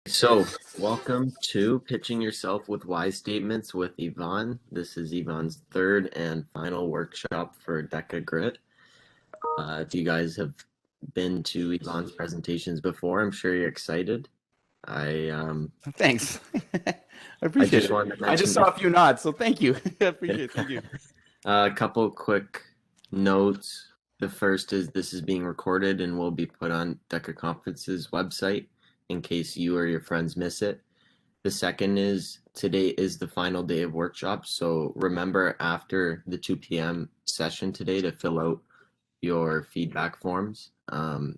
So, welcome to Pitching Yourself with Wise Statements with Yvonne. This is Yvonne's third and final workshop for Deca Grit. If you guys have been to Yvonne's presentations before, I'm sure you're excited. I Thanks. I I appreciate just it. wanted to I just mention saw a few nods, so thank you. I appreciate it. Thank you. a couple quick notes. The first is this is being recorded and will be put on Deca Conference's website in case you or your friends miss it. The second is today is the final day of workshops, so remember after the 2 p.m. session today to fill out your feedback forms.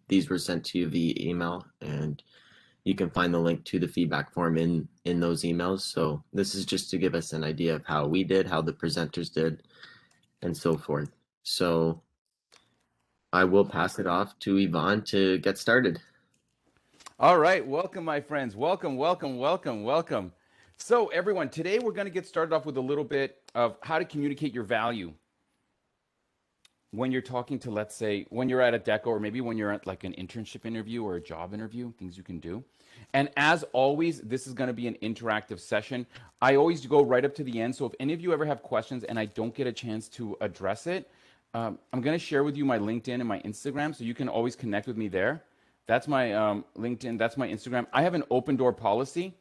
These were sent to you via email, and you can find the link to the feedback form in those emails. So this is just to give us an idea of how we did, how the presenters did, and so forth. So I will pass it off to Yvonne to get started. All right, welcome, my friends. Welcome, welcome, welcome, welcome. So, everyone, today we're going to get started off with a little bit of how to communicate your value when you're talking to, let's say, when you're at a deco or maybe when you're at like an internship interview or a job interview, things you can do. And as always, this is going to be an interactive session. I always go right up to the end. So if any of you ever have questions and I don't get a chance to address it, I'm going to share with you my LinkedIn and my Instagram so you can always connect with me there. That's my LinkedIn. That's my Instagram. I have an open door policy.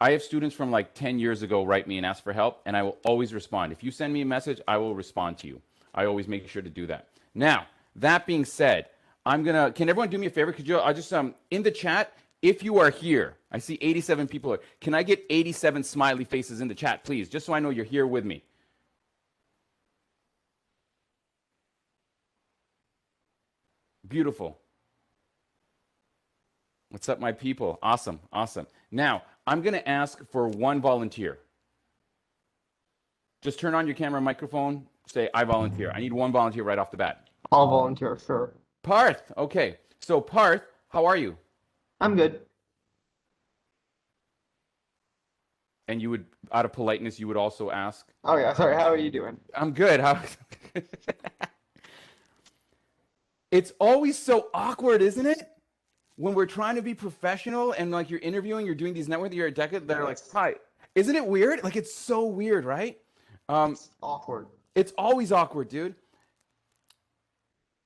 I have students from like 10 years ago write me and ask for help, and I will always respond. If you send me a message, I will respond to you. I always make sure to do that. Now, that being said, can everyone do me a favor? Could you, I just, in the chat, if you are here, I see 87 people here. Can I get 87 smiley faces in the chat, please? Just so I know you're here with me. Beautiful. What's up, my people? Awesome, awesome. Now, I'm going to ask for one volunteer. Just turn on your camera and microphone, say, I volunteer. I need one volunteer right off the bat. I'll volunteer, sure. Parth, okay. So, Parth, how are you? I'm good. And you would, out of politeness, you would also ask, Oh yeah, sorry, how are you doing? I'm good. How? It's always so awkward, isn't it? When we're trying to be professional and like you're interviewing, you're doing these networks, you're a decade, they're like, hi. Isn't it weird? Like it's so weird, right? It's awkward. It's always awkward, dude.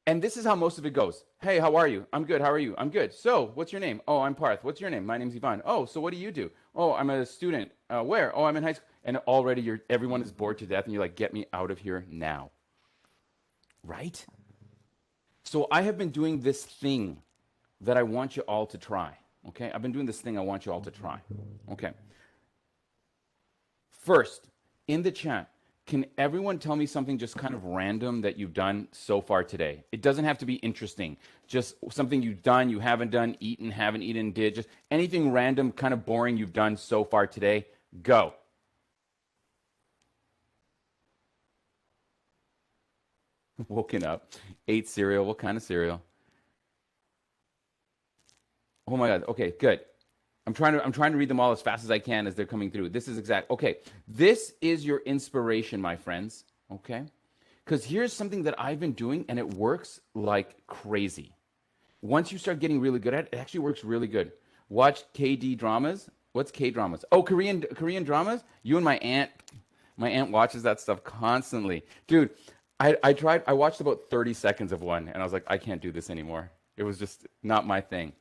And this is how most of it goes. Hey, how are you? I'm good. How are you? I'm good. So, what's your name? Oh, I'm Parth. What's your name? My name's Yvonne. Oh, so what do you do? Oh, I'm a student. Where? Oh, I'm in high school. And already everyone is bored to death and you're like, get me out of here now. Right? So I have been doing this thing that I want you all to try. Okay? I've been doing this thing I want you all to try. Okay. First, in the chat, can everyone tell me something just kind of random that you've done so far today? It doesn't have to be interesting. Just something you've done, you haven't done, eaten, haven't eaten, did. Just anything random, kind of boring you've done so far today. Go. Woken up, ate cereal. What kind of cereal? Oh my God. Okay, good. I'm trying to read them all as fast as I can as they're coming through. This is exact. Okay. This is your inspiration, my friends. Okay? Cuz here's something that I've been doing and it works like crazy. Once you start getting really good at it, it actually works really good. Watch KD dramas. What's K dramas? Oh, Korean dramas? You and my aunt watches that stuff constantly. Dude, I watched about 30 seconds of one and I was like, I can't do this anymore. It was just not my thing.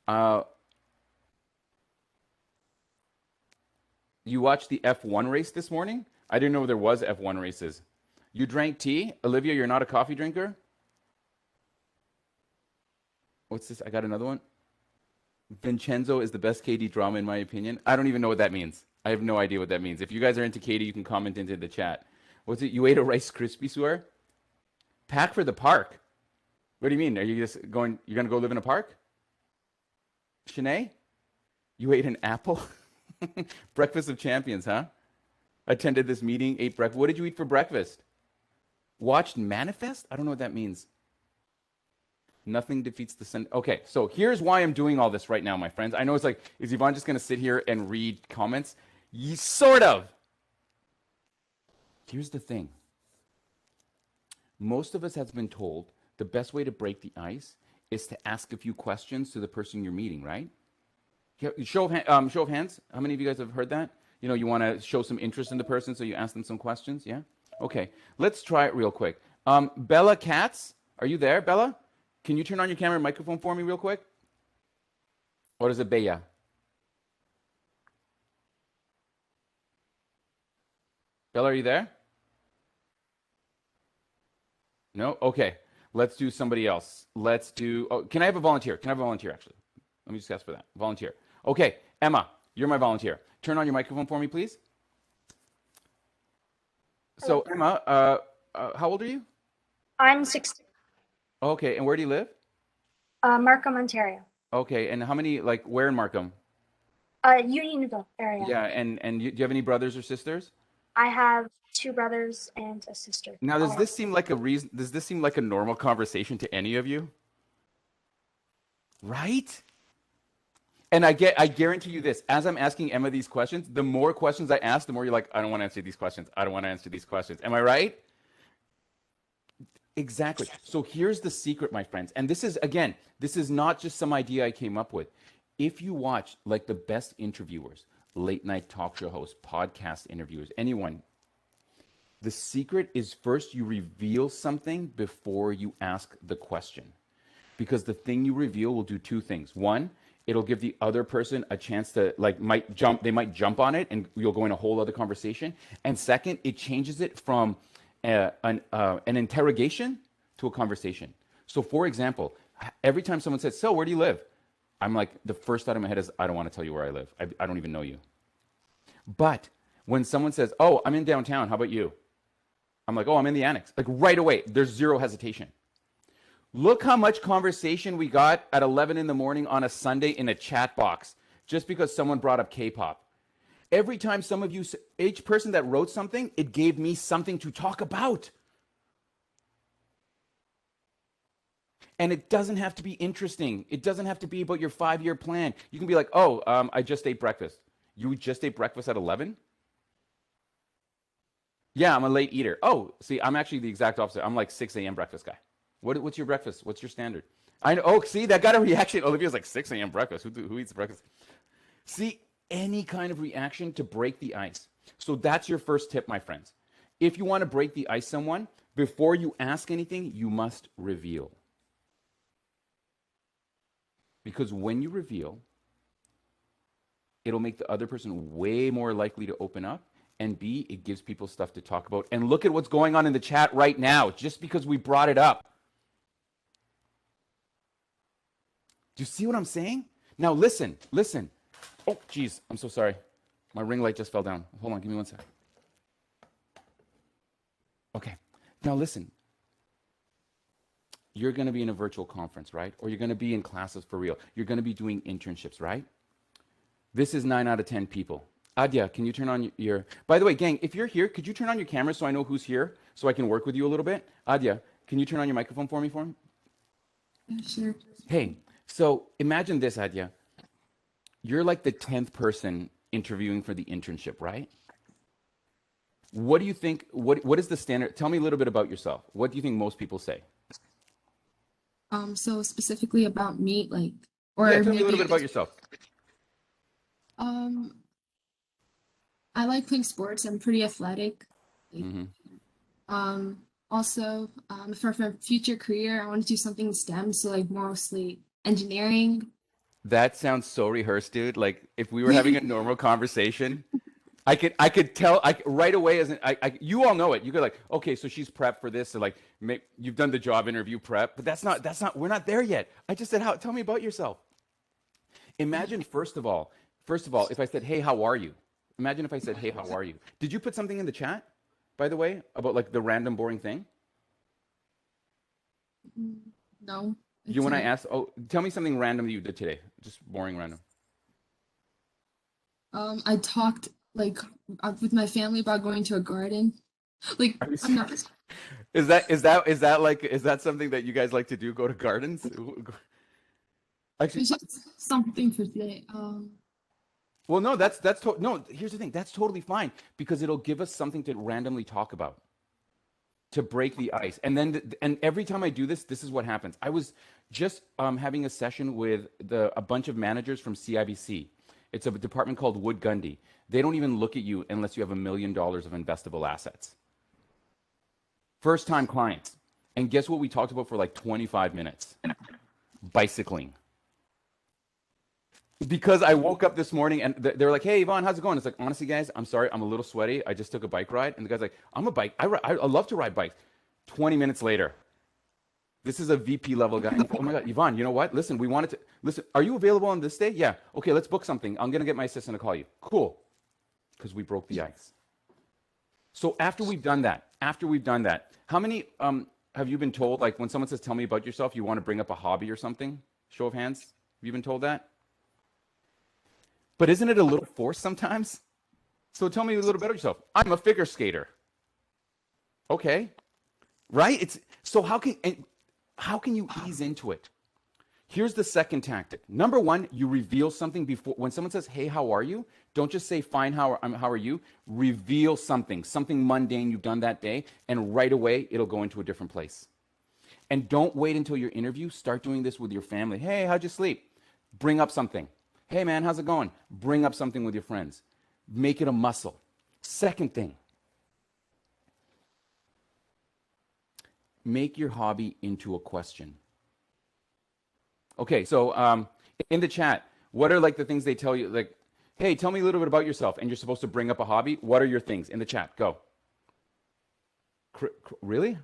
Uh You watched the F1 race this morning? I didn't know there was F1 races. You drank tea? Olivia, you're not a coffee drinker? What's this? I got another one. Vincenzo is the best KD drama in my opinion. I don't even know what that means. I have no idea what that means. If you guys are into KD, you can comment into the chat. What's it? You ate a Rice Krispie swear? Pack for the park. What do you mean? Are you just going, you're going to go live in a park? Shanae? You ate an apple? Breakfast of champions, huh? Attended this meeting, ate breakfast. What did you eat for breakfast? Watched Manifest? I don't know what that means. Nothing defeats the sin. Okay, so here's why I'm doing all this right now, my friends. I know it's like, is Yvonne just going to sit here and read comments? Sort of. Here's the thing. Most of us has been told the best way to break the ice is to ask a few questions to the person you're meeting, right? Yeah, show of hands. How many of you guys have heard that? You know, you want to show some interest in the person, so you ask them some questions. Yeah. Okay. Let's try it real quick. Bella Katz, are you there, Bella? Can you turn on your camera and microphone for me real quick? Or is it Bella? Bella, are you there? No? Okay. Let's do somebody else. Let's do, oh, can I have a volunteer? Can I have a volunteer, actually? Let me just ask for that. Volunteer. Okay. Emma, you're my volunteer. Turn on your microphone for me, please. So, Emma, how old are you? I'm 16. Okay. And where do you live? Markham, Ontario. Okay. And how many, like, where in Markham? Unionville area. Yeah. And do you have any brothers or sisters? I have 2 brothers and a sister. Now, does this seem like a reason? Does this seem like a normal conversation to any of you? Right? And I guarantee you this, as I'm asking Emma these questions, the more questions I ask, the more you're like, I don't want to answer these questions. I don't want to answer these questions. Am I right? Exactly. So here's the secret, my friends. And this is, again, this is not just some idea I came up with. If you watch like the best interviewers, late night talk show hosts, podcast interviewers, anyone, the secret is first you reveal something before you ask the question. Because the thing you reveal will do 2 things. One, it'll give the other person a chance to they might jump on it and you'll go in a whole other conversation. And second, it changes it from an interrogation to a conversation. So for example, every time someone says, so where do you live? I'm like, the first thought in my head is, I don't want to tell you where I live. I don't even know you. But when someone says, oh, I'm in downtown, how about you? I'm like, oh, I'm in the annex. Like right away, there's zero hesitation. Look how much conversation we got at 11 in the morning on a Sunday in a chat box just because someone brought up K-pop. Every time some of you, each person that wrote something, it gave me something to talk about. And it doesn't have to be interesting. It doesn't have to be about your 5-year plan. You can be like, oh, I just ate breakfast. You just ate breakfast at 11? Yeah, I'm a late eater. Oh, see, I'm actually the exact opposite. I'm like 6 a.m. breakfast guy. What's your breakfast? What's your standard? I know. Oh, see, that got a reaction. Olivia's like 6 a.m. breakfast. Who eats breakfast? See, any kind of reaction to break the ice. So that's your first tip, my friends. If you want to break the ice someone, before you ask anything, you must reveal. Because when you reveal, it'll make the other person way more likely to open up. And B, it gives people stuff to talk about. And look at what's going on in the chat right now, just because we brought it up. Do you see what I'm saying? Now listen. Oh, geez, I'm so sorry. My ring light just fell down. Hold on, give me 1 sec. Okay, now listen. You're going to be in a virtual conference, right? Or you're going to be in classes for real. You're going to be doing internships, right? This is 9 out of 10 people. Adya, can you turn on your... By the way, gang, if you're here, could you turn on your camera so I know who's here, so I can work with you a little bit? Adya, can you turn on your microphone for me? Yeah, sure. Hey, so imagine this, Adya. You're like the 10th person interviewing for the internship, right? What do you think, what is the standard? Tell me a little bit about yourself. What do you think most people say? So specifically about me, like, or Yeah, tell me a maybe little bit about yourself. I like playing sports. I'm pretty athletic. Like, Mm-hmm. Also, for my future career, I want to do something STEM, so like mostly engineering. That sounds so rehearsed, dude. Like if we were having a normal conversation, I could tell right away as you all know it. You go like, okay, so she's prepped for this. So like, you've done the job interview prep, but that's not. We're not there yet. I just said, tell me about yourself. Imagine first of all, if I said, hey, how are you? Imagine if I said, hey, how are you? Did you put something in the chat, by the way, about like the random boring thing? No. You when I asked, oh, tell me something random that you did today. Just boring random. I talked like with my family about going to a garden. Like I'm not. Is that something that you guys like to do? Go to gardens? Actually, It's just something for today. well, no, no. Here's the thing. That's totally fine because it'll give us something to randomly talk about. to break the ice. And then, and every time I do this, this is what happens. I was just having a session with a bunch of managers from CIBC. It's a department called Wood Gundy. They don't even look at you unless you have $1 million of investable assets. First time clients. And guess what we talked about for like 25 minutes? Bicycling. Because I woke up this morning and they were like, "Hey, Yvonne, how's it going?" It's like, honestly, guys, I'm sorry, I'm a little sweaty. I just took a bike ride. And the guy's like, I love to ride bikes. 20 minutes later, this is a VP level guy. Oh my God, Yvonne, you know what? Listen, we wanted to, listen, are you available on this day? Yeah. Okay, let's book something. I'm going to get my assistant to call you. Cool. Because we broke the ice. So after we've done that, how many have you been told, like when someone says, tell me about yourself, you want to bring up a hobby or something? Show of hands. Have you been told that? But isn't it a little forced sometimes? So tell me a little bit about yourself. I'm a figure skater. Okay. Right? It's so how can you ease into it? Here's the second tactic. Number one, you reveal something before when someone says, "Hey, how are you?" Don't just say, "Fine, how are you?" Reveal something mundane you've done that day, and right away it'll go into a different place. And don't wait until your interview. Start doing this with your family. "Hey, how'd you sleep?" Bring up something. "Hey, man, how's it going?" Bring up something with your friends. Make it a muscle. Second thing, make your hobby into a question. Okay, so in the chat, what are like the things they tell you? Like, "Hey, tell me a little bit about yourself," and you're supposed to bring up a hobby. What are your things in the chat? Go. Really?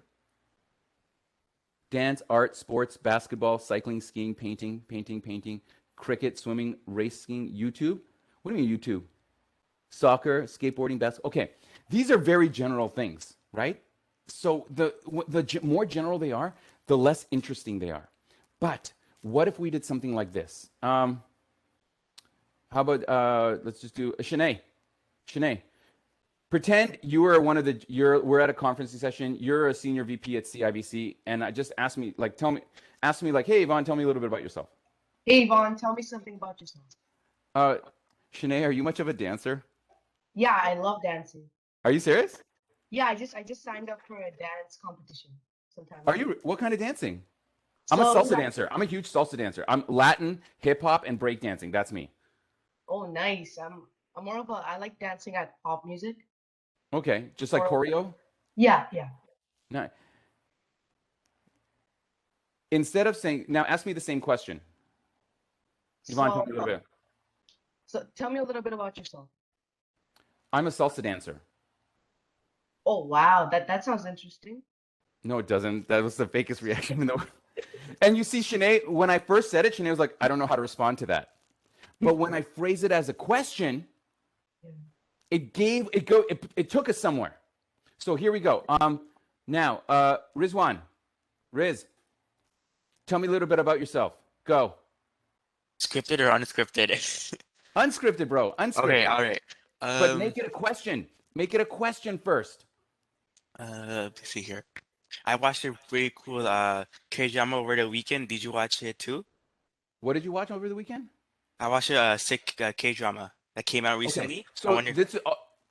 Dance, art, sports, basketball, cycling, skiing, painting, cricket, swimming, race skiing, YouTube. What do you mean YouTube? Soccer, skateboarding, basketball. Okay, these are very general things, right? So the more general they are, the less interesting they are. But what if we did something like this? How about let's just do Shanae. Shanae, pretend you were we're at a conferencing session. You're a senior VP at CIBC, and I just ask me like, "Hey, Yvonne, tell me a little bit about yourself." Hey Yvonne, tell me something about yourself. Shanae, are you much of a dancer? Yeah, I love dancing. Are you serious? Yeah, I just signed up for a dance competition sometime. Are you? What kind of dancing? I'm a So, salsa dancer. I'm a huge salsa dancer. I'm Latin, hip hop, and break dancing. That's me. Oh, nice. I'm more of a I like dancing at pop music. Okay, just like choreo. Yeah. No. Instead of saying, now ask me the same question. Yvonne, tell me a little bit. So tell me a little bit about yourself. I'm a salsa dancer. Oh wow, that sounds interesting. No, it doesn't. That was the fakest reaction in the world. And you see, Shanae, when I first said it, Shanae was like, I don't know how to respond to that. But when I phrase it as a question, it took us somewhere. So here we go. Now, Rizwan, Riz, tell me a little bit about yourself. Go. Scripted or unscripted? Unscripted, bro. Unscripted. Okay, all right. But make it a question. Make it a question first. Let's see here. I watched a really cool K-drama over the weekend. Did you watch it too? What did you watch over the weekend? I watched a sick K-drama that came out recently. Okay. So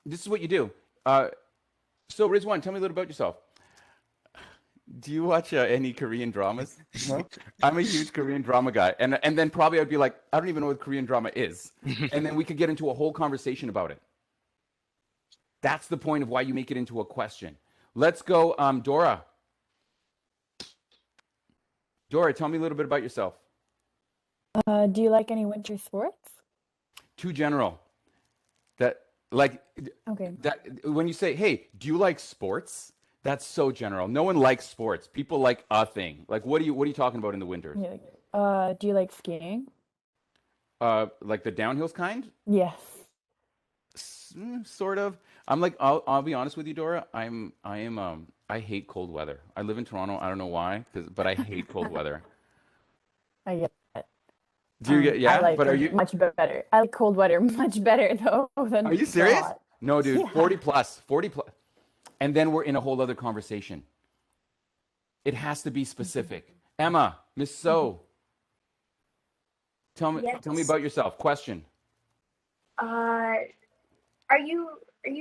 this is what you do. So Rizwan, tell me a little about yourself. Do you watch any Korean dramas? No? I'm a huge Korean drama guy. And then probably I'd be like, I don't even know what Korean drama is. And then we could get into a whole conversation about it. That's the point of why you make it into a question. Let's go, Dora. Dora, tell me a little bit about yourself. Do you like any winter sports? Too general. Okay. That when you say, "Hey, do you like sports?" That's so general. No one likes sports. People like a thing. Like, what are you talking about in the winter? Yeah. Do you like skiing? Like the downhills kind? Yes. Sort of. I'm like, I'll be honest with you, Dora. I hate cold weather. I live in Toronto. I don't know why, but I hate cold weather. I get it. Do you get? Yeah. I like but are you much better? I like cold weather much better though than. Are you serious? hot. No, dude. Yeah. 40 plus. And then we're in a whole other conversation. It has to be specific. Emma, Miss So. Tell me about yourself. Question. Are you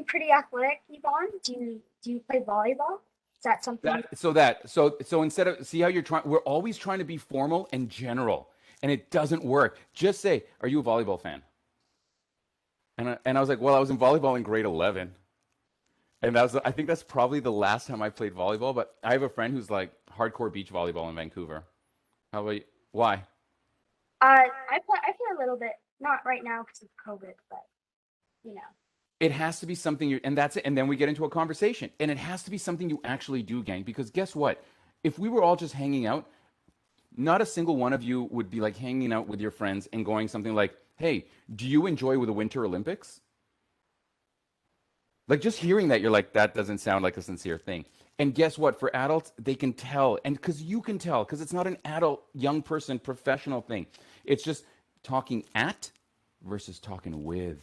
pretty athletic, Yvonne? Do you play volleyball? Is that something? So instead of, see how you're trying, we're always trying to be formal and general, and it doesn't work. Just say, are you a volleyball fan? And I was like, well, I was in volleyball in grade 11. And I think that's probably the last time I played volleyball, but I have a friend who's like hardcore beach volleyball in Vancouver. How about you? Why? I play a little bit, not right now because of COVID, but you know. It has to be something and that's it. And then we get into a conversation, and it has to be something you actually do, gang, because guess what? If we were all just hanging out, not a single one of you would be like hanging out with your friends and going something like, hey, do you enjoy the Winter Olympics? Like, just hearing that, you're like, that doesn't sound like a sincere thing. And guess what? For adults, they can tell. And because you can tell, because it's not an adult, young person, professional thing. It's just talking at versus talking with.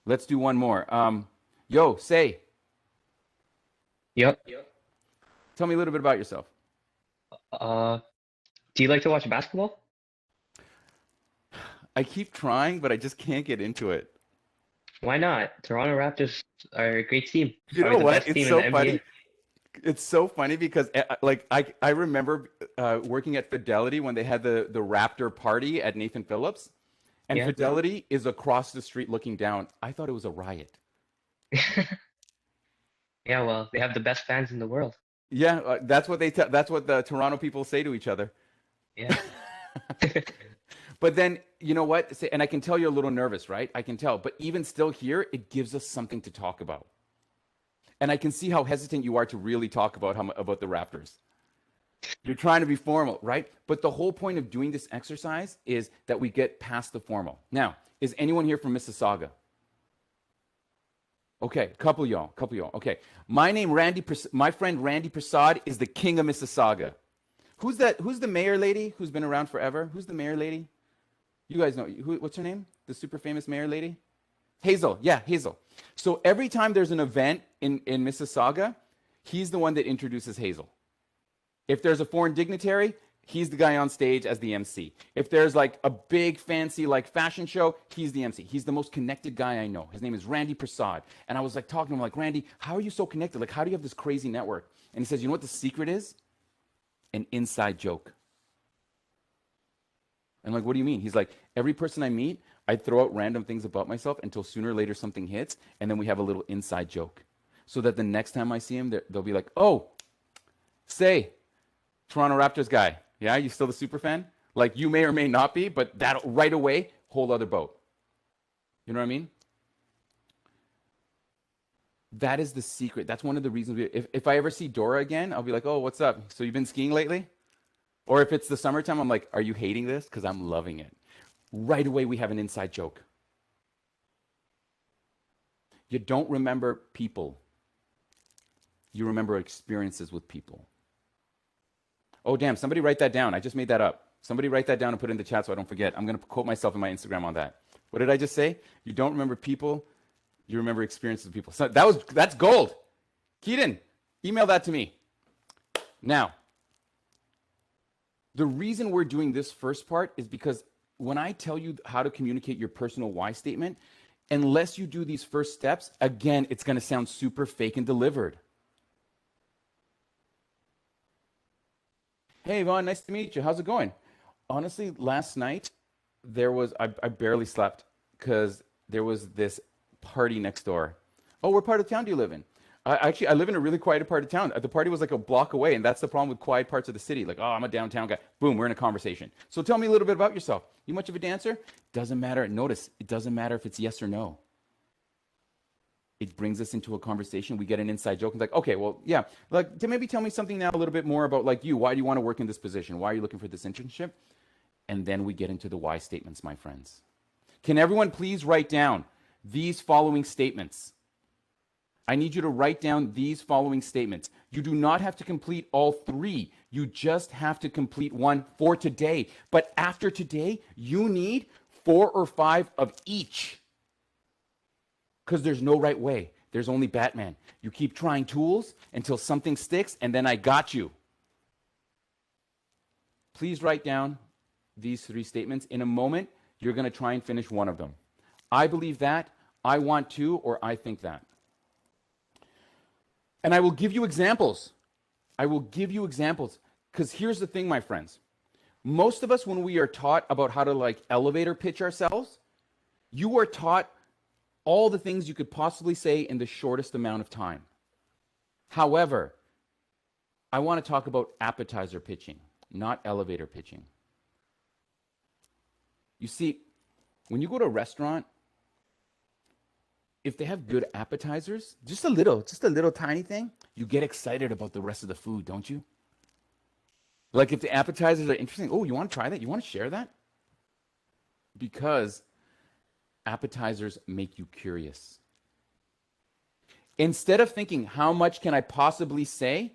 Let's do one more. Yo, say. Yep. Tell me a little bit about yourself. Do you like to watch basketball? I keep trying, but I just can't get into it. Why not? Toronto Raptors are a great team. You know Probably the what? best It's team so in the funny. NBA. It's so funny because like I remember working at Fidelity when they had the Raptor party at Nathan Phillips, and Yeah. Fidelity is across the street looking down. I thought it was a riot. Yeah, well, they have the best fans in the world. Yeah, that's what that's what the Toronto people say to each other. Yeah. But then, you know what? And I can tell you're a little nervous, right? I can tell. But even still here, it gives us something to talk about. And I can see how hesitant you are to really talk about about the Raptors. You're trying to be formal, right? But the whole point of doing this exercise is that we get past the formal. Now, is anyone here from Mississauga? Okay, couple of y'all. Okay. My friend Randy Prasad is the king of Mississauga. Who's that? Who's the mayor lady who's been around forever? Who's the mayor lady? You guys know. What's her name? The super famous mayor lady? Hazel. Yeah, Hazel. So every time there's an event in Mississauga, he's the one that introduces Hazel. If there's a foreign dignitary, he's the guy on stage as the MC. If there's like a big fancy like fashion show, he's the MC. He's the most connected guy I know. His name is Randy Prasad. And I was like talking to him like, Randy, how are you so connected? Like, how do you have this crazy network? And he says, you know what the secret is? An inside joke. I'm like, what do you mean? He's like, every person I meet, I throw out random things about myself until sooner or later something hits, and then we have a little inside joke. So that the next time I see him, they'll be like, oh, say, Toronto Raptors guy. Yeah, you still the super fan? Like, you may or may not be, but that right away, whole other boat. You know what I mean? That is the secret. That's one of the reasons. If I ever see Dora again, I'll be like, oh, what's up? So you've been skiing lately? Or if it's the summertime, I'm like, are you hating this? Because I'm loving it. Right away, we have an inside joke. You don't remember people. You remember experiences with people. Oh, damn, somebody write that down. I just made that up. Somebody write that down and put it in the chat so I don't forget. I'm going to quote myself in my Instagram on that. What did I just say? You don't remember people. You remember experiences with people. So that's gold. Keaton, email that to me. Now, the reason we're doing this first part is because when I tell you how to communicate your personal why statement, unless you do these first steps, again, it's going to sound super fake and delivered. Hey, Yvonne, nice to meet you. How's it going? Honestly, last night, I barely slept because there was this party next door. Oh, what part of town do you live in? I live in a really quiet part of town. The party was like a block away, and that's the problem with quiet parts of the city. Like, oh, I'm a downtown guy. Boom, we're in a conversation. So tell me a little bit about yourself. You much of a dancer? Doesn't matter. Notice, it doesn't matter if it's yes or no. It brings us into a conversation. We get an inside joke. And like, okay, well, yeah. Like, maybe tell me something now a little bit more about like you. Why do you want to work in this position? Why are you looking for this internship? And then we get into the why statements, my friends. Can everyone please write down these following statements? I need you to write down these following statements. You do not have to complete all three. You just have to complete one for today. But after today, you need 4 or 5 of each. Because there's no right way. There's only Batman. You keep trying tools until something sticks, and then I got you. Please write down these 3 statements. In a moment, you're going to try and finish one of them. I believe that, I want to, or I think that. And I will give you examples. I will give you examples. Because here's the thing, my friends. Most of us, when we are taught about how to like elevator pitch ourselves, you are taught all the things you could possibly say in the shortest amount of time. However, I want to talk about appetizer pitching, not elevator pitching. You see, when you go to a restaurant, if they have good appetizers, just a little tiny thing, you get excited about the rest of the food, don't you? Like if the appetizers are interesting, oh, you want to try that? You want to share that? Because appetizers make you curious. Instead of thinking, how much can I possibly say?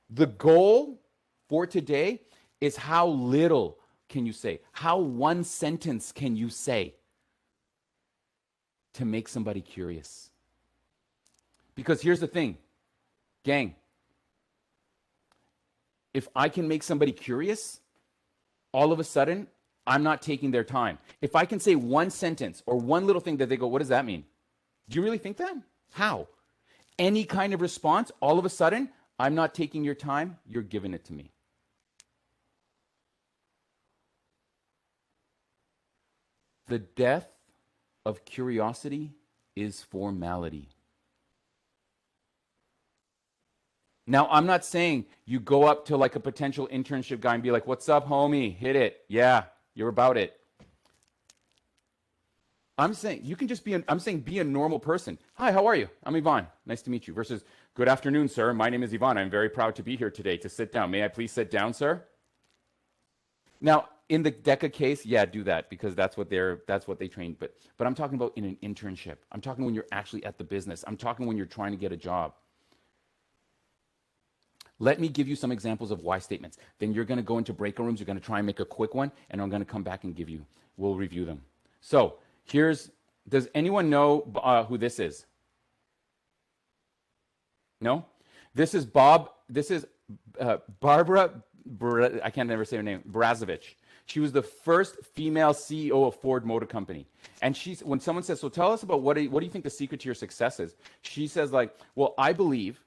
The goal for today is how little can you say? How one sentence can you say to make somebody curious? Because here's the thing, gang. If I can make somebody curious, all of a sudden, I'm not taking their time. If I can say one sentence or one little thing that they go, what does that mean? Do you really think that? How? Any kind of response, all of a sudden, I'm not taking your time, you're giving it to me. The death of curiosity is formality. Now, I'm not saying you go up to like a potential internship guy and be like, what's up, homie? Hit it. Yeah, you're about it. I'm saying you can just be, I'm saying be a normal person. Hi, how are you? I'm Ivan. Nice to meet you. Versus, good afternoon, sir. My name is Ivan. I'm very proud to be here today to sit down. May I please sit down, sir? Now, in the DECA case, yeah, do that because that's what they train. But I'm talking about in an internship. I'm talking when you're actually at the business. I'm talking when you're trying to get a job. Let me give you some examples of why statements. Then you're going to go into breakout rooms. You're going to try and make a quick one, and I'm going to come back and we'll review them. So does anyone know who this is? No? This is Barbara, I can't never say her name, Brazovich. She was the first female CEO of Ford Motor Company. And when someone says, so tell us about what do you think the secret to your success is? She says like, well, I believe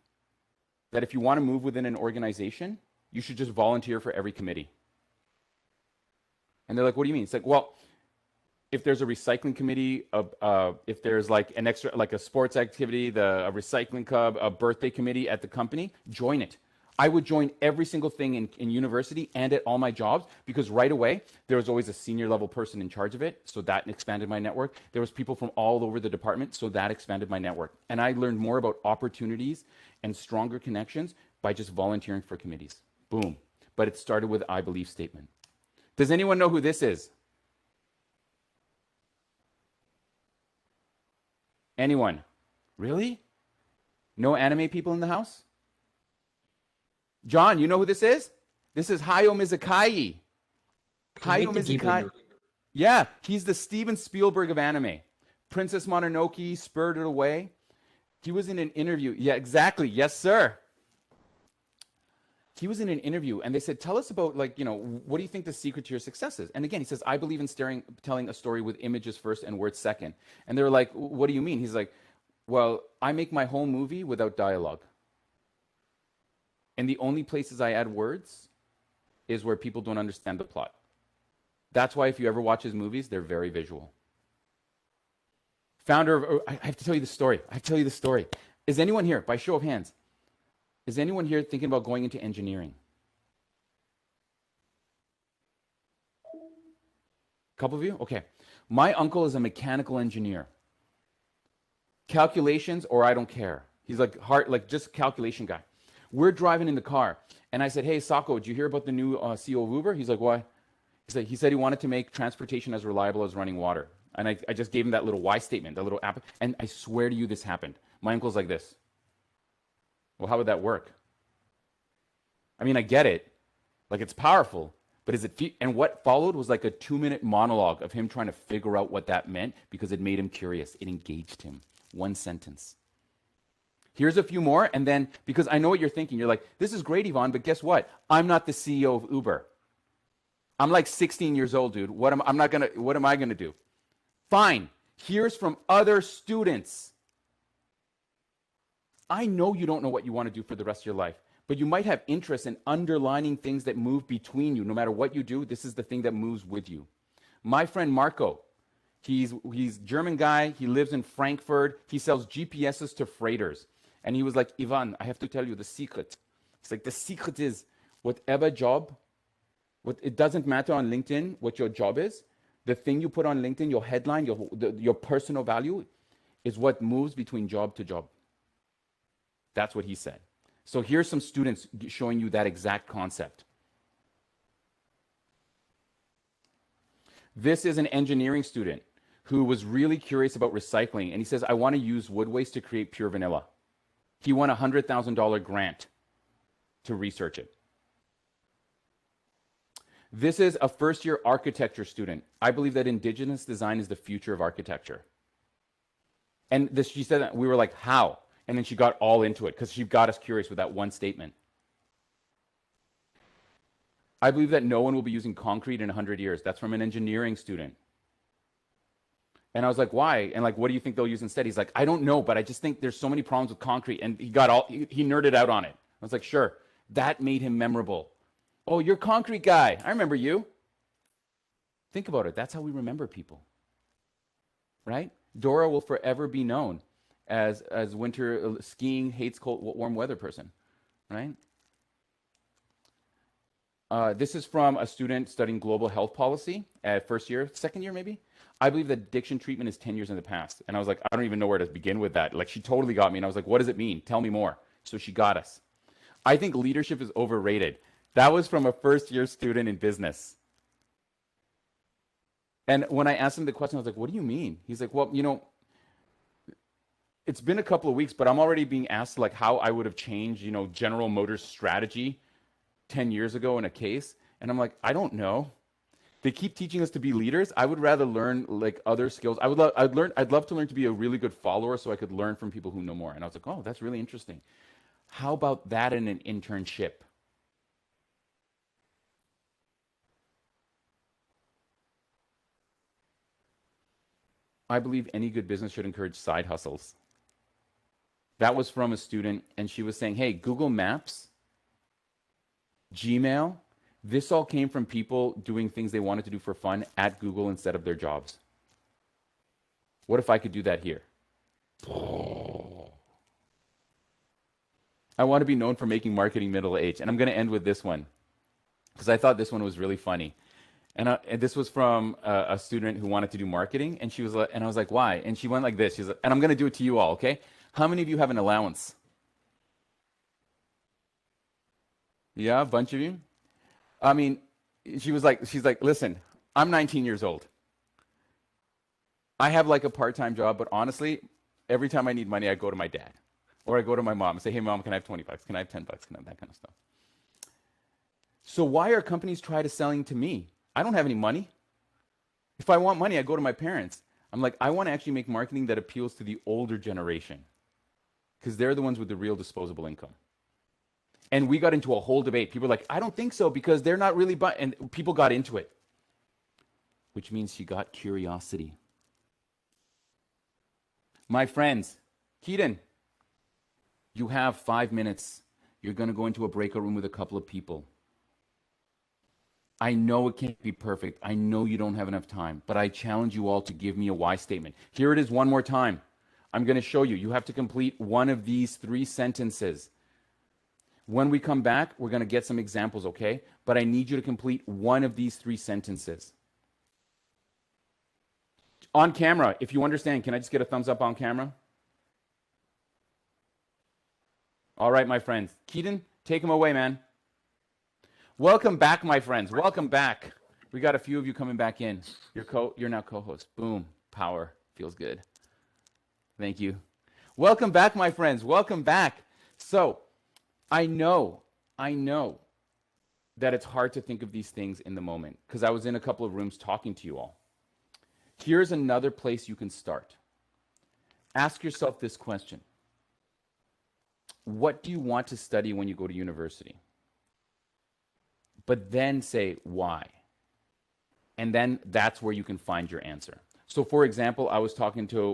that if you want to move within an organization, you should just volunteer for every committee. And they're like, what do you mean? It's like, well, if there's a recycling committee, if there's like an extra, like a sports activity, a recycling club, a birthday committee at the company, join it. I would join every single thing in university and at all my jobs because right away, there was always a senior level person in charge of it. So that expanded my network. There was people from all over the department. So that expanded my network. And I learned more about opportunities and stronger connections by just volunteering for committees. Boom. But it started with I believe statement. Does anyone know who this is? Anyone? Really? No anime people in the house? John, you know who this is? This is Hayao Mizukagi. Hayao Mizukagi. Yeah, he's the Steven Spielberg of anime. Princess Mononoke, Spirited Away. He was in an interview. Yeah, exactly. Yes, sir. He was in an interview and they said, tell us about like, what do you think the secret to your success is? And again, he says, I believe in telling a story with images first and words second. And they were like, what do you mean? He's like, well, I make my whole movie without dialogue. And the only places I add words is where people don't understand the plot. That's why if you ever watch his movies, they're very visual. Founder of, I have to tell you the story. Is anyone here, by show of hands, is anyone here thinking about going into engineering? A couple of you? Okay. My uncle is a mechanical engineer. Calculations or I don't care. He's like just calculation guy. We're driving in the car, and I said, hey, Sako, did you hear about the new CEO of Uber? He's like, why? He said he wanted to make transportation as reliable as running water. And I just gave him that little why statement, that little app. And I swear to you, this happened. My uncle's like this. Well, how would that work? I mean, I get it. Like, it's powerful. But and what followed was like a 2-minute monologue of him trying to figure out what that meant because it made him curious. It engaged him. One sentence. Here's a few more, and then, because I know what you're thinking, you're like, this is great, Yvonne, but guess what? I'm not the CEO of Uber. I'm like 16 years old, dude. What am I gonna do? Fine. Here's from other students. I know you don't know what you want to do for the rest of your life, but you might have interest in underlining things that move between you. No matter what you do, this is the thing that moves with you. My friend Marco, he's German guy. He lives in Frankfurt. He sells GPSs to freighters. And he was like, Ivan, I have to tell you the secret. It's like, the secret is whatever job, it doesn't matter on LinkedIn what your job is. The thing you put on LinkedIn, your headline, your personal value, is what moves between job to job. That's what he said. So here's some students showing you that exact concept. This is an engineering student who was really curious about recycling, and he says, I want to use wood waste to create pure vanilla. He won a $100,000 grant to research it. This is a first-year architecture student. I believe that indigenous design is the future of architecture. And she said that, we were like, how? And then she got all into it because she got us curious with that one statement. I believe that no one will be using concrete in 100 years. That's from an engineering student. And I was like, why? And like, what do you think they'll use instead? He's like, I don't know, but I just think there's so many problems with concrete. And he nerded out on it. I was like, sure. That made him memorable. Oh, you're a concrete guy. I remember you. Think about it. That's how we remember people. Right? Dora will forever be known as winter skiing, hates cold, warm weather person. Right? This is from a student studying global health policy at first year, second year maybe. I believe that addiction treatment is 10 years in the past. And I was like, I don't even know where to begin with that. Like, she totally got me. And I was like, what does it mean? Tell me more. So she got us. I think leadership is overrated. That was from a first-year student in business. And when I asked him the question, I was like, what do you mean? He's like, well, it's been a couple of weeks, but I'm already being asked like how I would have changed, General Motors strategy 10 years ago in a case. And I'm like, I don't know. They keep teaching us to be leaders. I would rather learn like other skills. I'd love to learn to be a really good follower so I could learn from people who know more. And I was like, oh, that's really interesting. How about that in an internship? I believe any good business should encourage side hustles. That was from a student, and she was saying, hey, Google Maps, Gmail, this all came from people doing things they wanted to do for fun at Google instead of their jobs. What if I could do that here? I want to be known for making marketing middle-aged. And I'm going to end with this one because I thought this one was really funny. And this was from a student who wanted to do marketing, and she was like, and I was like, why? And she went like this. She's like, and I'm going to do it to you all, okay? How many of you have an allowance? Yeah, a bunch of you. I mean, she's like, listen, I'm 19 years old. I have like a part-time job, but honestly, every time I need money, I go to my dad or I go to my mom and say, hey, mom, can I have 20 bucks? Can I have 10 bucks? Can I have that kind of stuff? So why are companies trying to selling to me? I don't have any money. If I want money, I go to my parents. I'm like, I want to actually make marketing that appeals to the older generation because they're the ones with the real disposable income. And we got into a whole debate. People were like, I don't think so because they're not really buying. And people got into it, which means she got curiosity. My friends, Keaton, you have 5 minutes. You're going to go into a breakout room with a couple of people. I know it can't be perfect. I know you don't have enough time, but I challenge you all to give me a why statement. Here it is one more time. I'm going to show you. You have to complete one of these 3 sentences. When we come back, we're going to get some examples, okay? But I need you to complete one of these 3 sentences. On camera, if you understand, can I just get a thumbs up on camera? All right, my friends. Keaton, take them away, man. Welcome back, my friends. Welcome back. We got a few of you coming back in. You're now co-host. Boom. Power. Feels good. Thank you. Welcome back, my friends. Welcome back. So, I know that it's hard to think of these things in the moment because I was in a couple of rooms talking to you all. Here's another place you can start. Ask yourself this question. What do you want to study when you go to university? But then say why. And then that's where you can find your answer. So, for example, I was talking to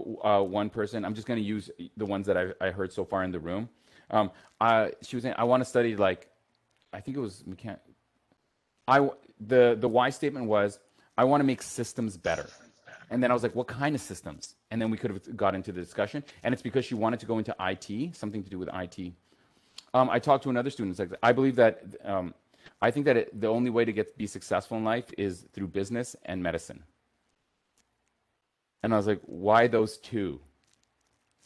one person. I'm just going to use the ones that I heard so far in the room. She was saying, I want to study like, I think it was the why statement was, I want to make systems better. And then I was like, what kind of systems? And then we could have got into the discussion. And it's because she wanted to go into IT, something to do with IT. I talked to another student. Like, I believe that, I think that the only way to be successful in life is through business and medicine. And I was like, why those two?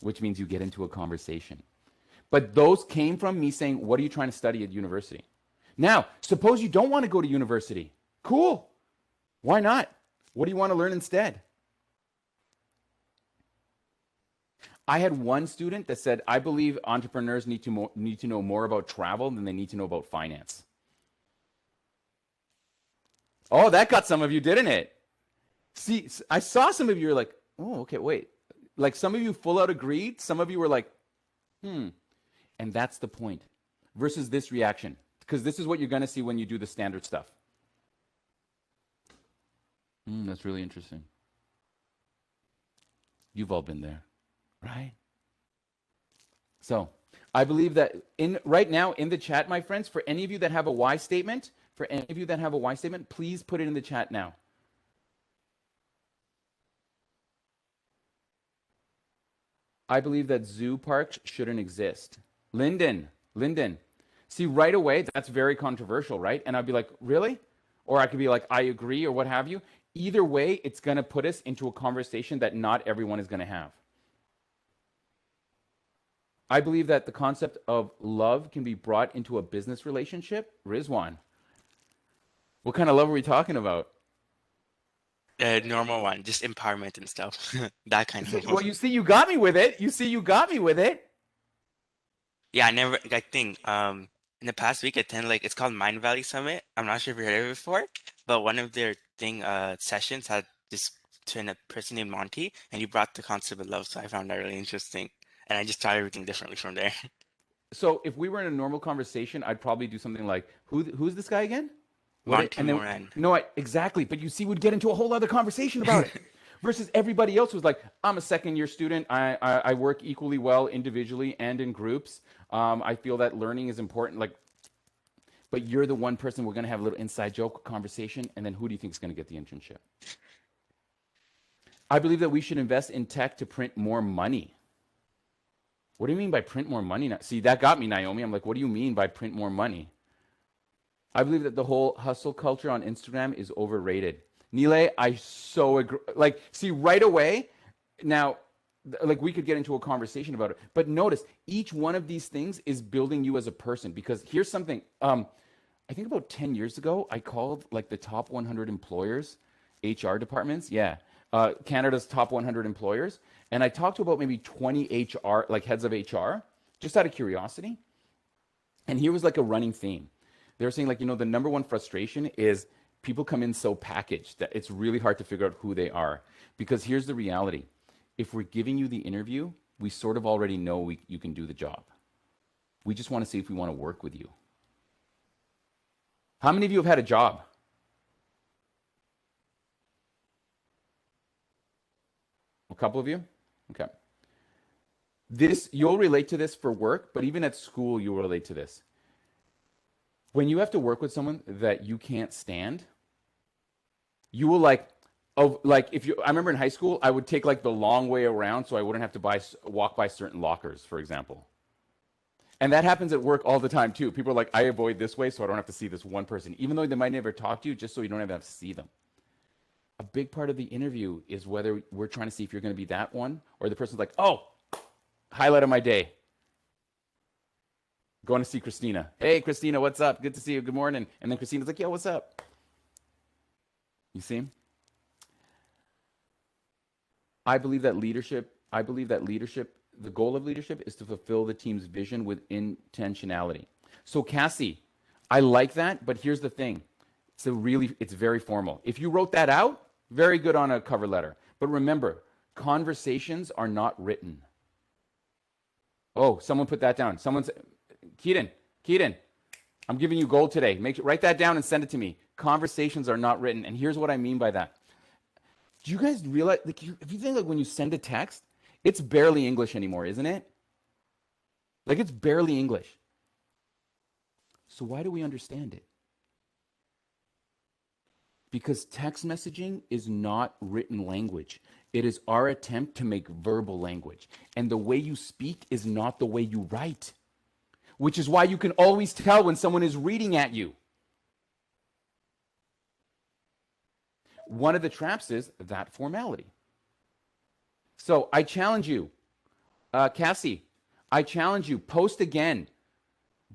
Which means you get into a conversation. But those came from me saying, what are you trying to study at university? Now, suppose you don't want to go to university. Cool. Why not? What do you want to learn instead? I had one student that said, I believe entrepreneurs need to know more about travel than they need to know about finance. Oh, that got some of you, didn't it? See, I saw some of you are like, oh, okay, wait. Like some of you full out agreed. Some of you were like, And that's the point. Versus this reaction. Because this is what you're going to see when you do the standard stuff. That's really interesting. You've all been there, right? So I believe that right now in the chat, my friends, for any of you that have a why statement, please put it in the chat now. I believe that zoo parks shouldn't exist. Lyndon. See, right away, that's very controversial, right? And I'd be like, really? Or I could be like, I agree, or what have you. Either way, it's going to put us into a conversation that not everyone is going to have. I believe that the concept of love can be brought into a business relationship. Rizwan, what kind of love are we talking about? Normal one, just empowerment and stuff. That kind of Well, one. you see, you got me with it. Yeah, I never, I think, in the past week, I attended, like, it's called Mind Valley Summit. I'm not sure if you heard of it before, but one of their sessions had this person named Monty, and he brought the concept of love, so I found that really interesting. And I just tried everything differently from there. So if we were in a normal conversation, I'd probably do something like, who's this guy again? Monty Moran. No, exactly. But you see, we'd get into a whole other conversation about it. Versus everybody else was like, I'm a second-year student. I work equally well individually and in groups. I feel that learning is important. Like, but you're the one person we're going to have a little inside joke conversation, and then who do you think is going to get the internship? I believe that we should invest in tech to print more money. What do you mean by print more money? See, that got me, Naomi. I'm like, what do you mean by print more money? I believe that the whole hustle culture on Instagram is overrated. Nile, I so agree. Like, see, right away, now, like, we could get into a conversation about it. But notice, each one of these things is building you as a person. Because here's something. I think about 10 years ago, I called, like, the top 100 employers, HR departments. Yeah. Canada's top 100 employers. And I talked to about maybe 20 HR, like heads of HR, just out of curiosity. And here was like a running theme. They were saying, like, the number one frustration is people come in so packaged that it's really hard to figure out who they are. Because here's the reality. If we're giving you the interview, we sort of already know you can do the job. We just want to see if we want to work with you. How many of you have had a job? A couple of you? Okay. You'll relate to this for work, but even at school, you'll relate to this. When you have to work with someone that you can't stand, you will I remember in high school, I would take like the long way around so I wouldn't have to walk by certain lockers, for example. And that happens at work all the time too. People are like, I avoid this way so I don't have to see this one person, even though they might never talk to you, just so you don't have to see them. A big part of the interview is whether we're trying to see if you're going to be that one, or the person's like, oh, highlight of my day. Going to see Christina. Hey, Christina, what's up? Good to see you. Good morning. And then Christina's like, yo, what's up? You see? I believe that leadership, the goal of leadership is to fulfill the team's vision with intentionality. So Cassie, I like that, but here's the thing. It's very formal. If you wrote that out, very good on a cover letter. But remember, conversations are not written. Oh, someone put that down. Keaton, I'm giving you gold today. Write that down and send it to me. Conversations are not written. And here's what I mean by that. Do you guys realize, like, if you think, like, when you send a text, it's barely English anymore, isn't it? Like, it's barely English. So why do we understand it? Because text messaging is not written language. It is our attempt to make verbal language. And the way you speak is not the way you write, which is why you can always tell when someone is reading at you. One of the traps is that formality. So I challenge you, Cassie, I challenge you, post again,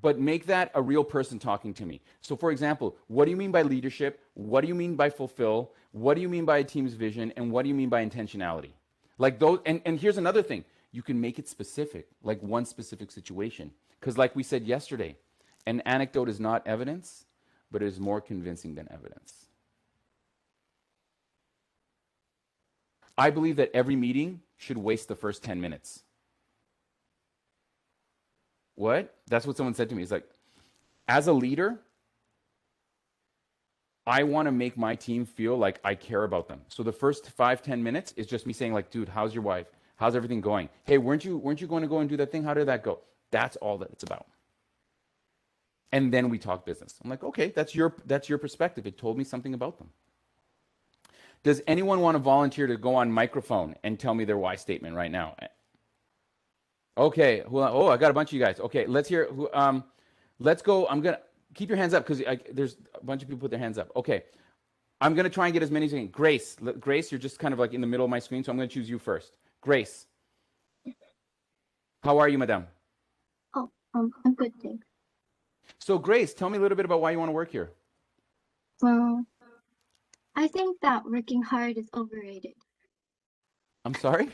but make that a real person talking to me. So for example, what do you mean by leadership? What do you mean by fulfill? What do you mean by a team's vision? And what do you mean by intentionality? Like those, and here's another thing. You can make it specific, like one specific situation. Because like we said yesterday, an anecdote is not evidence, but it is more convincing than evidence. I believe that every meeting should waste the first 10 minutes. What? That's what someone said to me. It's like, as a leader, I want to make my team feel like I care about them. So the first 5-10 minutes is just me saying, like, dude, how's your wife? How's everything going? Hey, weren't you going to go and do that thing? How did that go? That's all that it's about. And then we talk business. I'm like, okay, that's your perspective. It told me something about them. Does anyone want to volunteer to go on microphone and tell me their why statement right now? Okay. Oh, I got a bunch of you guys. Okay, let's hear. Let's go. I'm gonna keep your hands up because there's a bunch of people put their hands up. Okay, I'm gonna try and get as many as I can. Grace, you're just kind of like in the middle of my screen, so I'm gonna choose you first. Grace, how are you, madame? Oh, I'm good, thanks. So, Grace, tell me a little bit about why you want to work here. Well, I think that working hard is overrated. I'm sorry?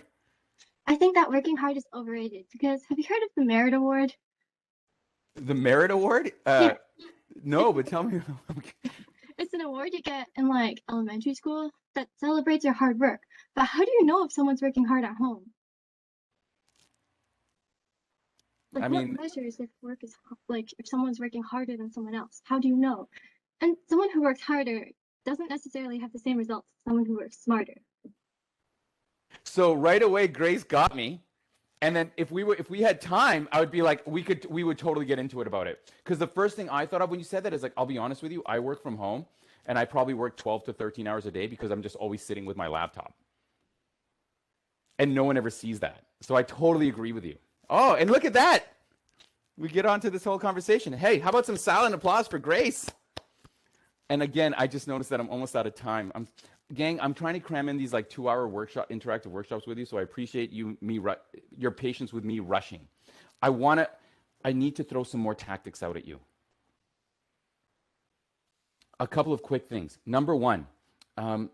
I think that working hard is overrated because have you heard of the Merit Award? The Merit Award? Yeah. No, but tell me. It's an award you get in like elementary school that celebrates your hard work. But how do you know if someone's working hard at home? Like, I mean, what measures if work is like if someone's working harder than someone else? How do you know? And someone who works harder doesn't necessarily have the same results as someone who works smarter. So right away, Grace got me. And then if we had time, I would be like, we would totally get into it about it. Because the first thing I thought of when you said that is like, I'll be honest with you, I work from home and I probably work 12 to 13 hours a day because I'm just always sitting with my laptop. And no one ever sees that. So I totally agree with you. Oh, and look at that. We get on to this whole conversation. Hey, how about some silent applause for Grace? And again, I just noticed that I'm almost out of time. Gang, I'm trying to cram in these like 2-hour interactive workshops with you, so I appreciate your patience with me rushing. I need to throw some more tactics out at you. A couple of quick things. Number one,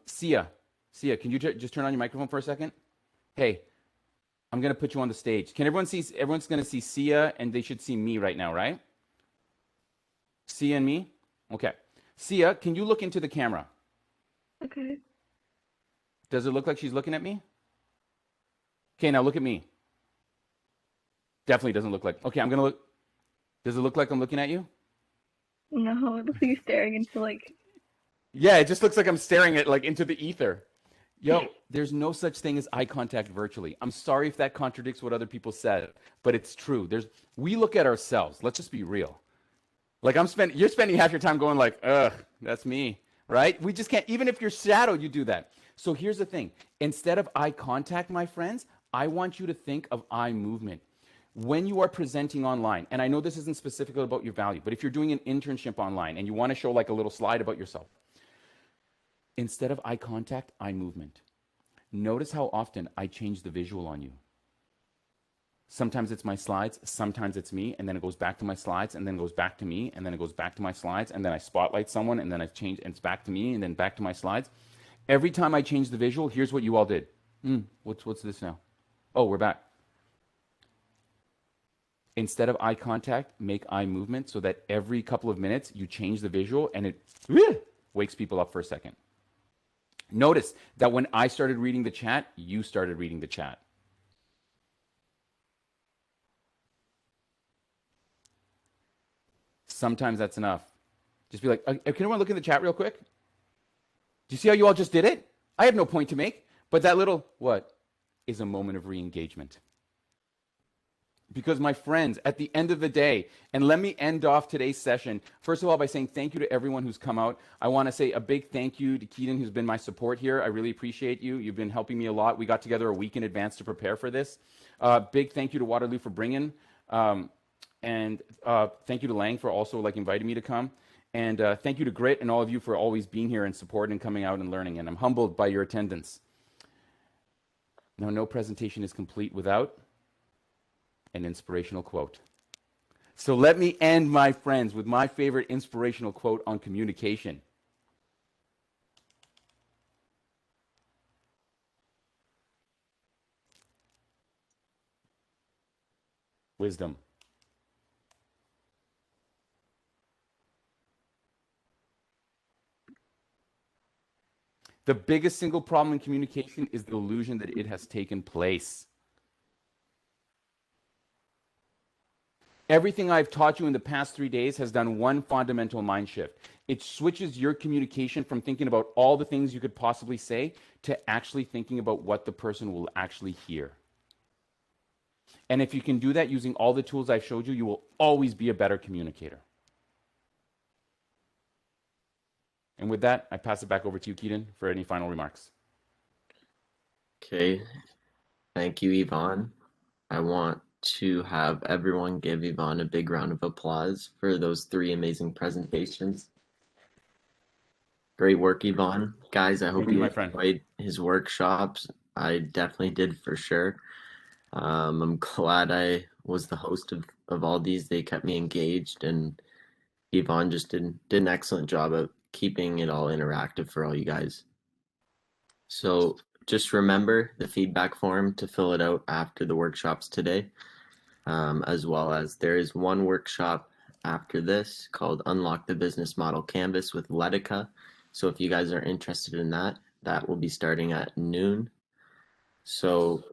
Sia, can you just turn on your microphone for a second? Hey, I'm going to put you on the stage. Can everyone's going to see Sia, and they should see me right now, right? Sia and me? Okay. Sia, can you look into the camera? Okay. Does it look like she's looking at me? Okay, now look at me. Definitely doesn't look like. Okay, I'm going to look. Does it look like I'm looking at you? No, it looks like you're staring into like. Yeah, it just looks like I'm staring at like into the ether. Yo, there's no such thing as eye contact virtually. I'm sorry if that contradicts what other people said, but it's true. We look at ourselves. Let's just be real. Like you're spending half your time going like, ugh, that's me, right? We just can't, even if you're shadowed, you do that. So here's the thing. Instead of eye contact, my friends, I want you to think of eye movement. When you are presenting online, and I know this isn't specifically about your value, but if you're doing an internship online and you want to show like a little slide about yourself, instead of eye contact, eye movement. Notice how often I change the visual on you. Sometimes it's my slides, sometimes it's me, and then it goes back to my slides, and then it goes back to me, and then it goes back to my slides, and then I spotlight someone, and then I change, and it's back to me, and then back to my slides. Every time I change the visual, here's what you all did. What's this now? Oh, we're back. Instead of eye contact, make eye movement so that every couple of minutes you change the visual, and it wakes people up for a second. Notice that when I started reading the chat, you started reading the chat. Sometimes that's enough. Just be like, can everyone look in the chat real quick? Do you see how you all just did it? I have no point to make, but that little what is a moment of re-engagement. Because my friends, at the end of the day, and let me end off today's session, first of all, by saying thank you to everyone who's come out. I want to say a big thank you to Keaton, who's been my support here. I really appreciate you. You've been helping me a lot. We got together a week in advance to prepare for this. Big thank you to Waterloo for bringing, and thank you to Lang for also like inviting me to come. And thank you to Grit and all of you for always being here and supporting and coming out and learning. And I'm humbled by your attendance. Now, no presentation is complete without an inspirational quote. So let me end, my friends, with my favorite inspirational quote on communication. Wisdom. The biggest single problem in communication is the illusion that it has taken place. Everything I've taught you in the past 3 days has done one fundamental mind shift. It switches your communication from thinking about all the things you could possibly say to actually thinking about what the person will actually hear. And if you can do that using all the tools I've showed you, you will always be a better communicator. And with that, I pass it back over to you, Keaton, for any final remarks. Okay. Thank you, Yvonne. I want to have everyone give Yvonne a big round of applause for those 3 amazing presentations. Great work, Yvonne. Guys, I hope you enjoyed his workshops. I definitely did for sure. I'm glad I was the host of all these. They kept me engaged, and Yvonne just did an excellent job of keeping it all interactive for all you guys. So just remember the feedback form to fill it out after the workshops today, as well as there is one workshop after this called Unlock the Business Model Canvas with Letica. So if you guys are interested in that, that will be starting at noon. So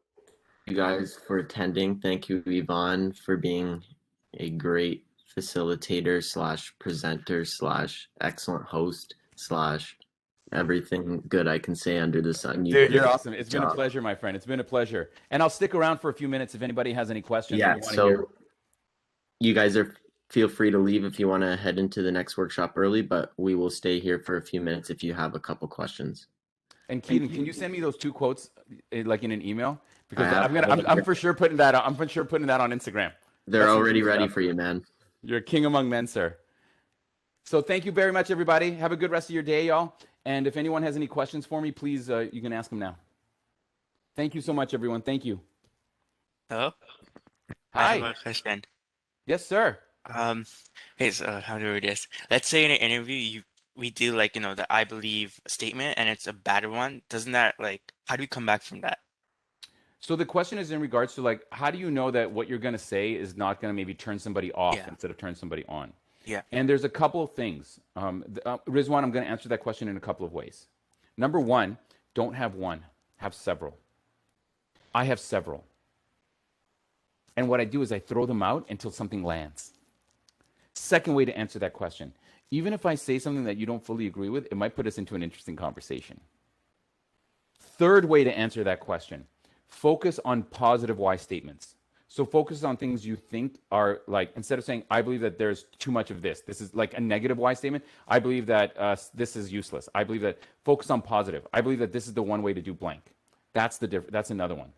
you guys for attending. Thank you, Yvonne, for being a great facilitator slash presenter slash excellent host slash everything good I can say under the sun. Dude, you're awesome. It's been a pleasure, my friend. It's been a pleasure. And I'll stick around for a few minutes if anybody has any questions. Yeah, you want to hear. You guys feel free to leave if you want to head into the next workshop early, but we will stay here for a few minutes if you have a couple questions. And Keaton, can you send me those 2 quotes like in an email? Because I'm for sure putting that on. I'm for sure putting that on Instagram. They're already ready for you, man. You're a king among men, sir. So thank you very much, everybody. Have a good rest of your day, y'all. And if anyone has any questions for me, please, you can ask them now. Thank you so much, everyone. Thank you. Hello? Hi. I have a question. Yes, sir. Hey, so how do we do this? Let's say in an interview, we do like, the I believe statement and it's a bad one. Doesn't that how do we come back from that? So the question is in regards to how do you know that what you're going to say is not going to maybe turn somebody off instead of turn somebody on? Yeah. And there's a couple of things. Rizwan, I'm going to answer that question in a couple of ways. Number one, don't have one, have several. I have several. And what I do is I throw them out until something lands. Second way to answer that question, even if I say something that you don't fully agree with, it might put us into an interesting conversation. Third way to answer that question, focus on positive why statements. So focus on things you think are instead of saying, I believe that there's too much of this. This is like a negative why statement. I believe that this is useless. I believe that focus on positive. I believe that this is the one way to do blank. That's another one.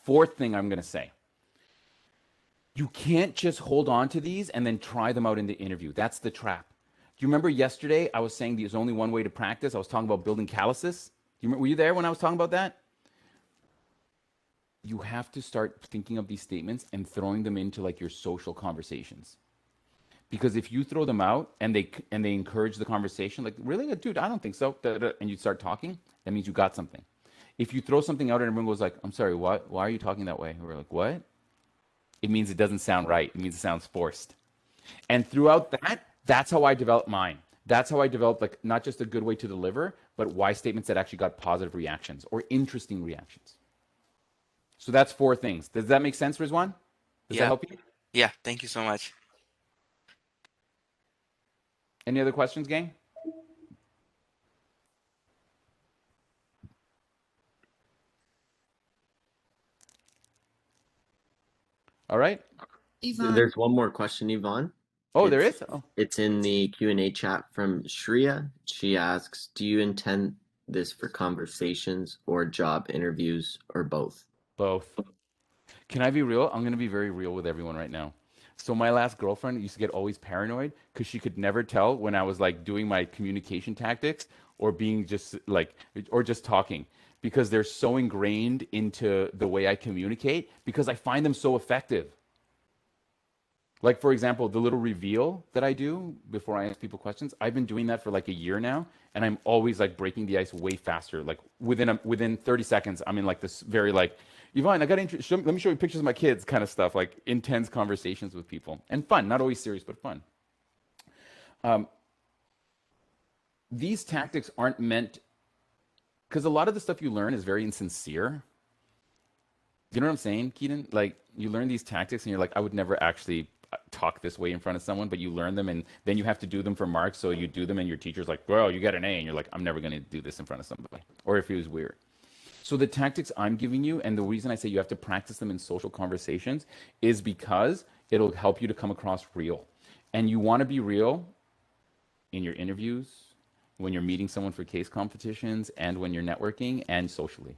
Fourth thing I'm going to say, you can't just hold on to these and then try them out in the interview. That's the trap. Do you remember yesterday I was saying there's only one way to practice? I was talking about building calluses. Were you there when I was talking about that? You have to start thinking of these statements and throwing them into your social conversations. Because if you throw them out and they encourage the conversation, really, dude, I don't think so, and you start talking, that means you got something. If you throw something out and everyone goes I'm sorry, what? Why are you talking that way? And we're like, what? It means it doesn't sound right. It means it sounds forced. And throughout that, that's how I developed mine. That's how I developed not just a good way to deliver, but why statements that actually got positive reactions or interesting reactions. So that's 4 things. Does that make sense, Rizwan? Does that help you? Yeah, thank you so much. Any other questions, gang? All right. Yvonne. There's one more question, Yvonne. Oh, there is? Oh. It's in the Q&A chat from Shreya. She asks, do you intend this for conversations or job interviews or both? Both. Can I be real? I'm going to be very real with everyone right now. So my last girlfriend used to get always paranoid because she could never tell when I was like doing my communication tactics or being just like, or just talking, because they're so ingrained into the way I communicate because I find them so effective. Like, for example, the little reveal that I do before I ask people questions, I've been doing that for like a year now, and I'm always like breaking the ice way faster. Like within 30 seconds, I'm in like this very like, Yvonne, I got to let me show you pictures of my kids kind of stuff, like intense conversations with people. And fun, not always serious, but fun. These tactics aren't meant, because a lot of the stuff you learn is very insincere. You know what I'm saying, Keaton? Like, you learn these tactics and you're like, I would never actually talk this way in front of someone, but you learn them and then you have to do them for marks. So you do them and your teacher's like, well, you got an A. And you're like, I'm never going to do this in front of somebody. Or if it was weird. So the tactics I'm giving you, and the reason I say you have to practice them in social conversations, is because it'll help you to come across real. And you want to be real in your interviews, when you're meeting someone for case competitions, and when you're networking and socially.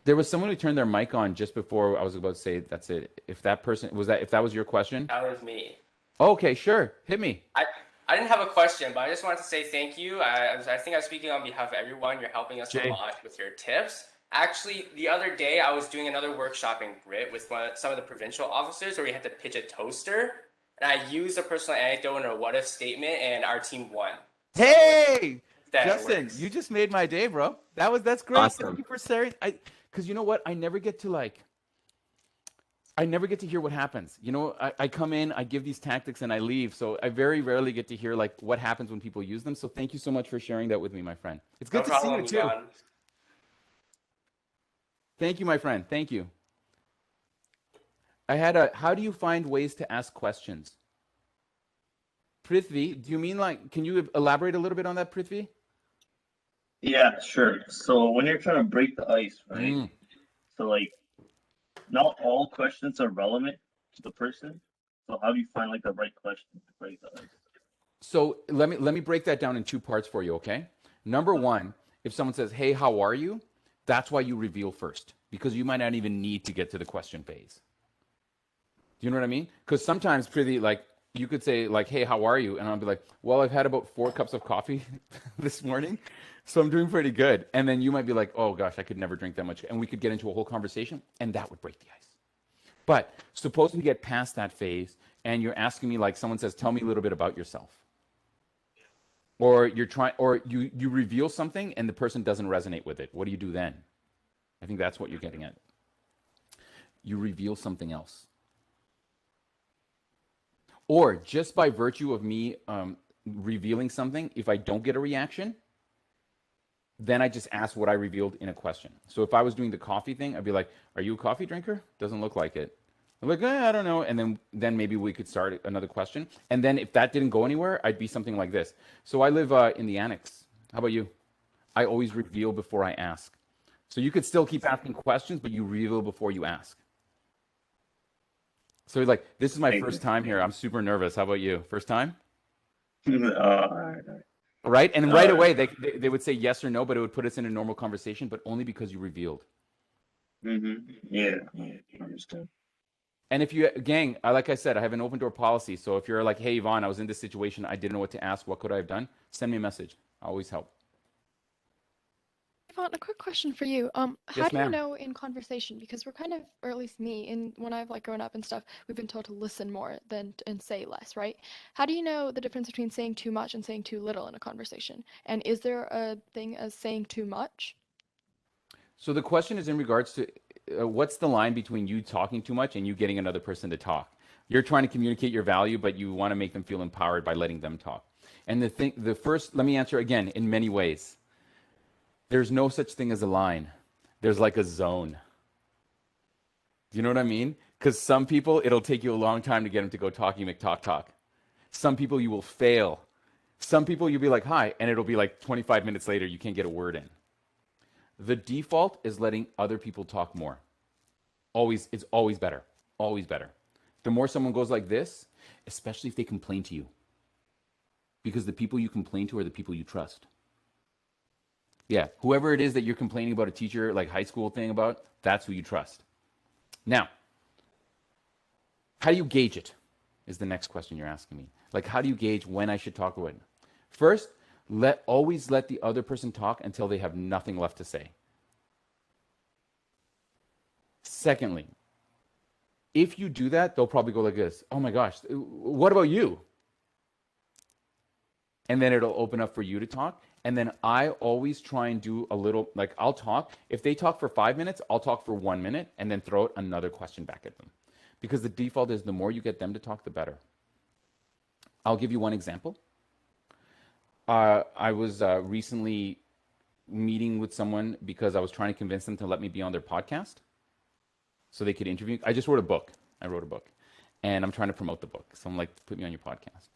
There was someone who turned their mic on just before I was about to say that's it. If that person was that, if that was your question? That was me. Okay, sure. Hit me. I didn't have a question, but I just wanted to say thank you. I think I'm speaking on behalf of everyone. You're helping us a lot with your tips. Actually, the other day I was doing another workshop in Grit with some of the provincial officers where we had to pitch a toaster. And I used a personal anecdote and a what if statement, and our team won. Hey, That Justin, works. you just made my day, bro. That's great. Awesome. Thank you for sharing. Because you know what? I never get to hear what happens. You know, I come in, I give these tactics, and I leave. So I very rarely get to hear like what happens when people use them. So thank you so much for sharing that with me, my friend. It's good to see you too. Yvonne. Thank you, my friend. Thank you. How do you find ways to ask questions? Prithvi, do you mean like, can you elaborate a little bit on that, Prithvi? Yeah, sure. So when you're trying to break the ice, right? So like, not all questions are relevant to the person. So how do you find like the right question to break the ice? So let me break that down in two parts for you, okay? Number one, if someone says, "Hey, how are you?" That's why you reveal first, because you might not even need to get to the question phase. Do you know what I mean? Because sometimes, pretty like you could say like, "Hey, how are you?" And I'll be like, "Well, I've had about 4 cups of coffee this morning, so I'm doing pretty good." And then you might be like, "Oh gosh, I could never drink that much," and we could get into a whole conversation, and that would break the ice. But suppose we get past that phase, and you're asking me like someone says, "Tell me a little bit about yourself." Or you reveal something and the person doesn't resonate with it. What do you do then? I think that's what you're getting at. You reveal something else. Or just by virtue of me revealing something, if I don't get a reaction, then I just ask what I revealed in a question. So if I was doing the coffee thing, I'd be like, "Are you a coffee drinker?" Doesn't look like it. I'm like, I don't know. And then maybe we could start another question. And then if that didn't go anywhere, I'd be something like this. So I live in the annex. How about you? I always reveal before I ask. So you could still keep asking questions, but you reveal before you ask. So you're like, "This is my first time here. I'm super nervous." How about you? First time? Right? And right away, they would say yes or no, but it would put us in a normal conversation, but only because you revealed. Yeah, I understand. And if you, gang, like I said, I have an open door policy. So if you're like, "Hey, Yvonne, I was in this situation. I didn't know what to ask. What could I have done?" Send me a message. I always help. Yvonne, a quick question for you. How Yes, do you ma'am. know in conversation? Because we're kind of, or at least me, and when I've like grown up and stuff, we've been told to listen more than and say less, right? How do you know the difference between saying too much and saying too little in a conversation? And is there a thing as saying too much? So the question is in regards to what's the line between you talking too much and you getting another person to talk? You're trying to communicate your value, but you want to make them feel empowered by letting them talk. And let me answer again in many ways. There's no such thing as a line. There's like a zone. Do you know what I mean? Because some people, it'll take you a long time to get them to go talk, you make talk. Some people you will fail. Some people you'll be like, "Hi," and it'll be like 25 minutes later, you can't get a word in. The default is letting other people talk more. Always, it's always better. Always better. The more someone goes like this, especially if they complain to you, because the people you complain to are the people you trust. Yeah, whoever it is that you're complaining about a teacher, like high school thing about, that's who you trust. Now, how do you gauge it? Is the next question you're asking me. Like, how do you gauge when I should talk about it? First, always let the other person talk until they have nothing left to say. Secondly, if you do that, they'll probably go like this. Oh my gosh, what about you? And then it'll open up for you to talk. And then I always try and do a little, like I'll talk. If they talk for 5 minutes, I'll talk for 1 minute and then throw another question back at them. Because the default is the more you get them to talk, the better. I'll give you one example. I was recently meeting with someone because I was trying to convince them to let me be on their podcast so they could interview. I just wrote a book. I wrote a book. And I'm trying to promote the book. So I'm like, put me on your podcast.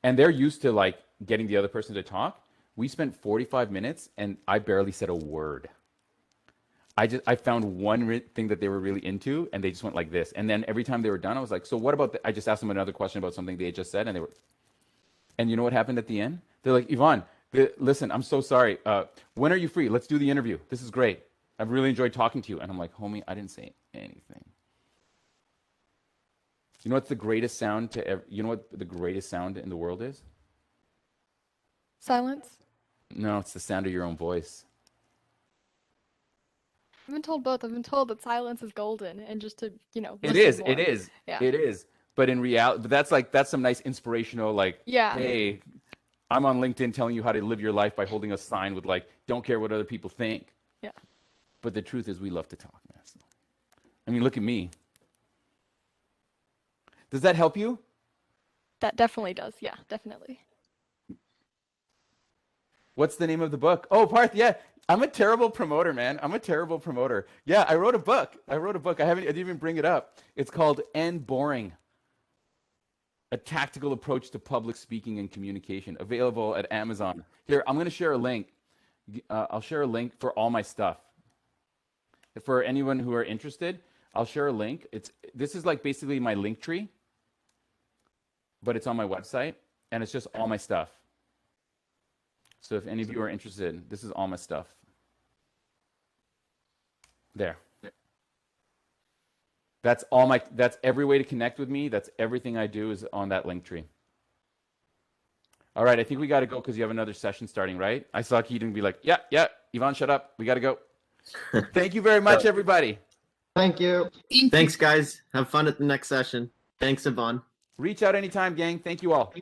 And they're used to like getting the other person to talk. We spent 45 minutes and I barely said a word. I found one thing that they were really into and they just went like this. And then every time they were done, I was like, so what about, I just asked them another question about something they had just said and they were, and you know what happened at the end? They're like, Yvonne, listen, I'm so sorry. When are you free? Let's do the interview. This is great. I've really enjoyed talking to you. And I'm like, homie, I didn't say anything. You know what's the greatest sound to ever, you know what the greatest sound in the world is? Silence. No, it's the sound of your own voice. I've been told both. I've been told that silence is golden, and just to, you know, It listen is, more. it is, Yeah. it is. But in reality, but that's some nice inspirational, like, Yeah. hey, I'm on LinkedIn telling you how to live your life by holding a sign with like, don't care what other people think. Yeah. But the truth is we love to talk, man. So, I mean, look at me. Does that help you? That definitely does. Yeah, definitely. What's the name of the book? Oh, Parth, yeah. I'm a terrible promoter, man. I'm a terrible promoter. Yeah, I wrote a book. I didn't even bring it up. It's called End Boring. A Tactical Approach to Public Speaking and Communication. Available at Amazon. Here, I'm going to share a link. I'll share a link for all my stuff. For anyone who are interested, I'll share a link. This is like basically my link tree, but it's on my website, and it's just all my stuff. So if any of you are interested, this is all my stuff. There. That's every way to connect with me. That's everything I do is on that link tree. All right, I think we got to go because you have another session starting, right? I saw Keaton be like, yeah, Yvonne, shut up. We got to go. Thank you very much, everybody. Thank you. Thanks, guys. Have fun at the next session. Thanks, Yvonne. Reach out anytime, gang. Thank you all.